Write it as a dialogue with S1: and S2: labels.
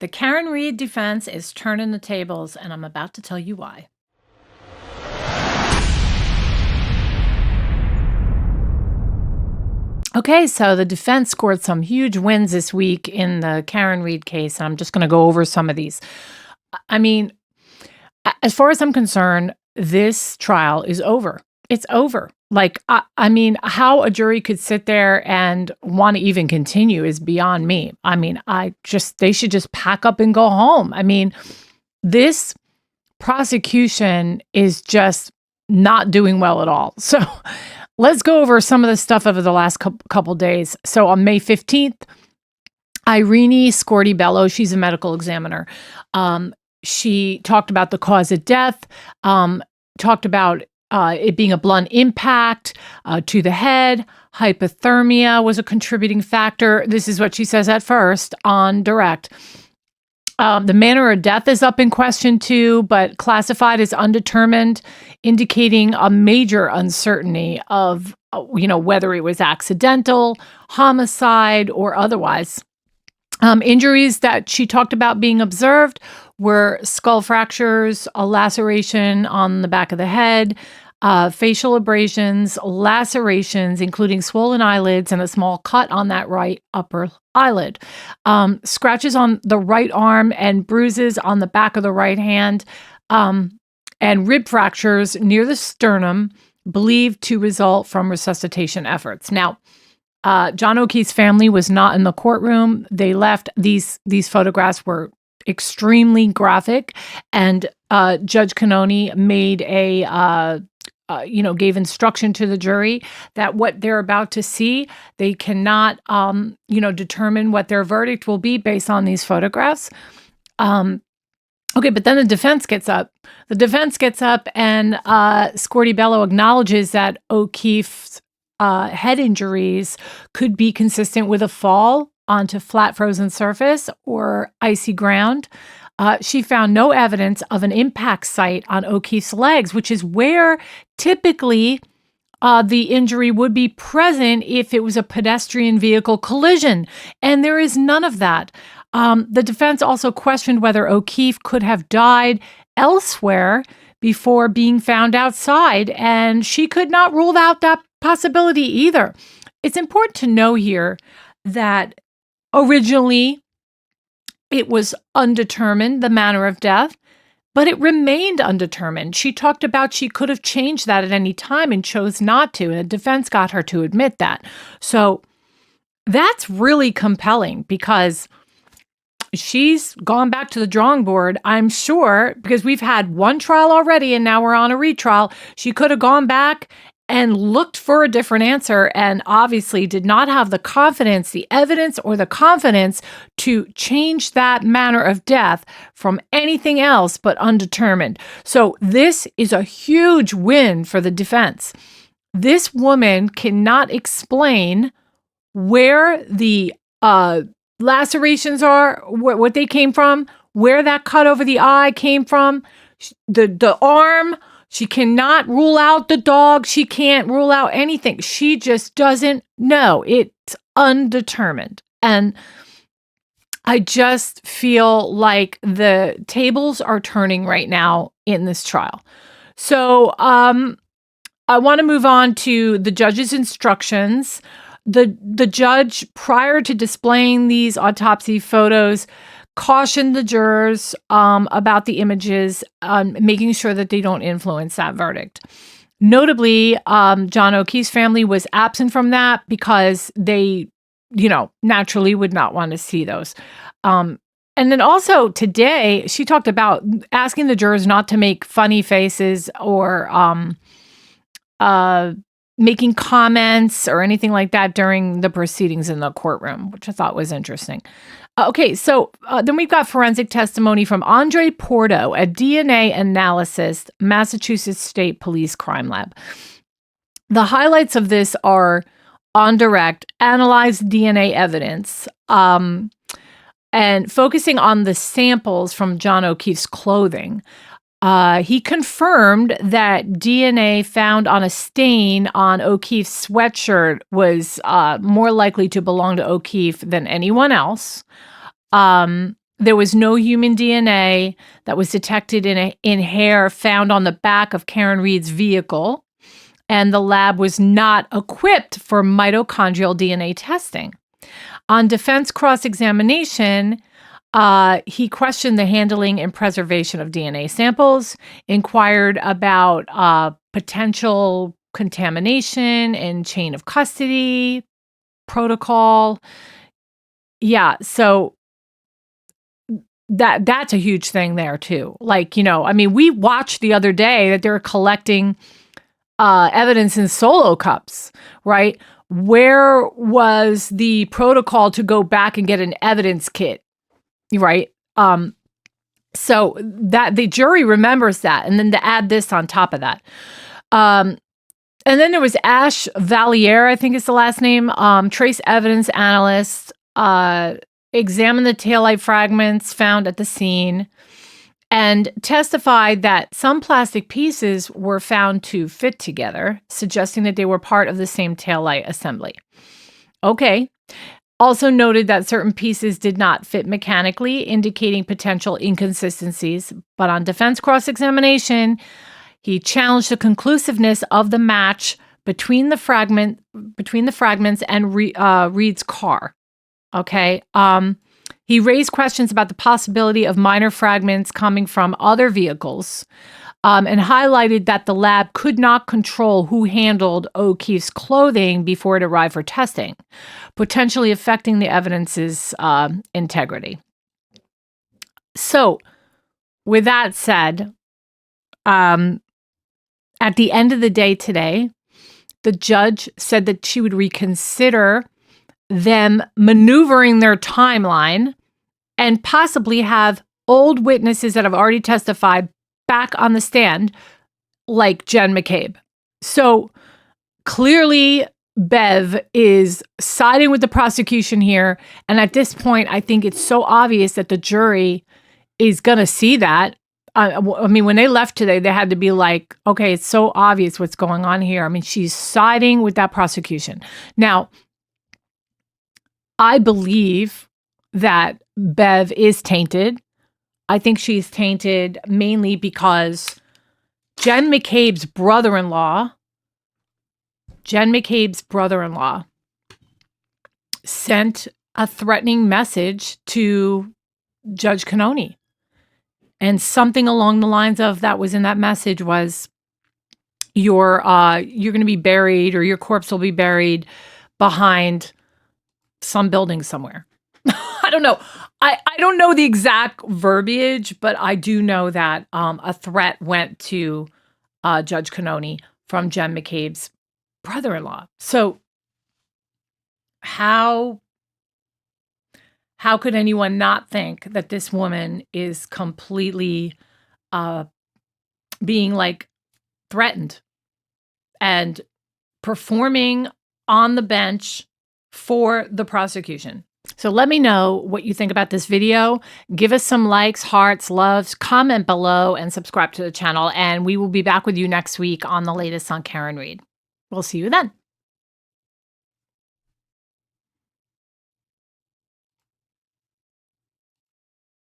S1: The Karen Reed defense is turning the tables, and I'm about to tell you why. Okay, so the defense scored some huge wins this week in the Karen Reed case, and I'm just going to go over some of these. I mean, as far as I'm concerned, this trial is over. It's over. Like, I mean, how a jury could sit there and want to even continue is beyond me. I mean, they should just pack up and go home. I mean, this prosecution is just not doing well at all. So let's go over some of the stuff over the last couple days. So on May 15th, Irene Scorti-Bello, she's a medical examiner. She talked about the cause of death, talked about it being a blunt impact to the head. Hypothermia was a contributing factor. This is what she says at first on direct. The manner of death is up in question too, but classified as undetermined, indicating a major uncertainty of, whether it was accidental, homicide, or otherwise. Injuries that she talked about being observed were skull fractures, a laceration on the back of the head, facial abrasions, lacerations, including swollen eyelids and a small cut on that right upper eyelid, scratches on the right arm and bruises on the back of the right hand, and rib fractures near the sternum believed to result from resuscitation efforts. Now, John O'Keefe's family was not in the courtroom. They left. These photographs were extremely graphic, and Judge Cannone made gave instruction to the jury that what they're about to see, they cannot, determine what their verdict will be based on these photographs. Okay, but then the defense gets up. And Scorti-Bello acknowledges that O'Keefe's head injuries could be consistent with a fall onto flat frozen surface or icy ground. She found no evidence of an impact site on O'Keefe's legs, which is where typically the injury would be present if it was a pedestrian vehicle collision. And there is none of that. The defense also questioned whether O'Keefe could have died elsewhere before being found outside, and she could not rule out that possibility either. It's important to know here that originally it was undetermined, the manner of death, but it remained undetermined. She talked about she could have changed that at any time and chose not to, and the defense got her to admit that. So that's really compelling because she's gone back to the drawing board, I'm sure, because we've had one trial already and now we're on a retrial. She could have gone back and looked for a different answer and obviously did not have the confidence, the evidence, or the confidence to change that manner of death from anything else but undetermined. So this is a huge win for the defense. This woman cannot explain where the lacerations are, what they came from, where that cut over the eye came from, the arm. She cannot rule out the dog. She can't rule out anything. She just doesn't know. It's undetermined. And I just feel like the tables are turning right now in this trial. So I want to move on to the judge's instructions. The judge, prior to displaying these autopsy photos, cautioned the jurors about the images, making sure that they don't influence that verdict. Notably, John O'Keefe's family was absent from that because they, naturally would not want to see those. And then also today, she talked about asking the jurors not to make funny faces or making comments or anything like that during the proceedings in the courtroom, which I thought was interesting. Okay, so then we've got forensic testimony from Andre Porto, a DNA analyst, Massachusetts State Police Crime Lab. The highlights of this are on direct, analyze DNA evidence, and focusing on the samples from John O'Keefe's clothing. He confirmed that DNA found on a stain on O'Keefe's sweatshirt was more likely to belong to O'Keefe than anyone else. There was no human DNA that was detected in hair found on the back of Karen Reed's vehicle, and the lab was not equipped for mitochondrial DNA testing. On defense cross-examination, he questioned the handling and preservation of DNA samples, inquired about potential contamination and chain of custody protocol. Yeah, so that's a huge thing there too. Like, I mean, we watched the other day that they're collecting evidence in solo cups, right? Where was the protocol to go back and get an evidence kit, right? So that the jury remembers that, and then to add this on top of that. And then there was Ash Valier, I think is the last name, trace evidence analyst, examined the taillight fragments found at the scene, and testified that some plastic pieces were found to fit together, suggesting that they were part of the same taillight assembly. Okay. Also noted that certain pieces did not fit mechanically, indicating potential inconsistencies. But on defense cross-examination, he challenged the conclusiveness of the match between the fragments and Reed's car. Okay. He raised questions about the possibility of minor fragments coming from other vehicles, and highlighted that the lab could not control who handled O'Keefe's clothing before it arrived for testing, potentially affecting the evidence's integrity. So, with that said, at the end of the day today, the judge said that she would reconsider them maneuvering their timeline and possibly have old witnesses that have already testified back on the stand, like Jen McCabe. So clearly, Bev is siding with the prosecution here. And at this point, I think it's so obvious that the jury is going to see that. I mean, when they left today, they had to be like, okay, it's so obvious what's going on here. I mean, she's siding with that prosecution. Now, I believe that Bev is tainted. I think she's tainted mainly because Jen McCabe's brother-in-law sent a threatening message to Judge Cannone. And something along the lines of that was in that message was, you're going to be buried, or your corpse will be buried behind some building somewhere. I don't know. I don't know the exact verbiage, but I do know that a threat went to Judge Cannone from Jen McCabe's brother-in-law. So how could anyone not think that this woman is completely being like threatened and performing on the bench for the prosecution? So let me know what you think about this video. Give us some likes, hearts, loves, comment below, and subscribe to the channel. And we will be back with you next week on the latest on Karen Reed. We'll see you then.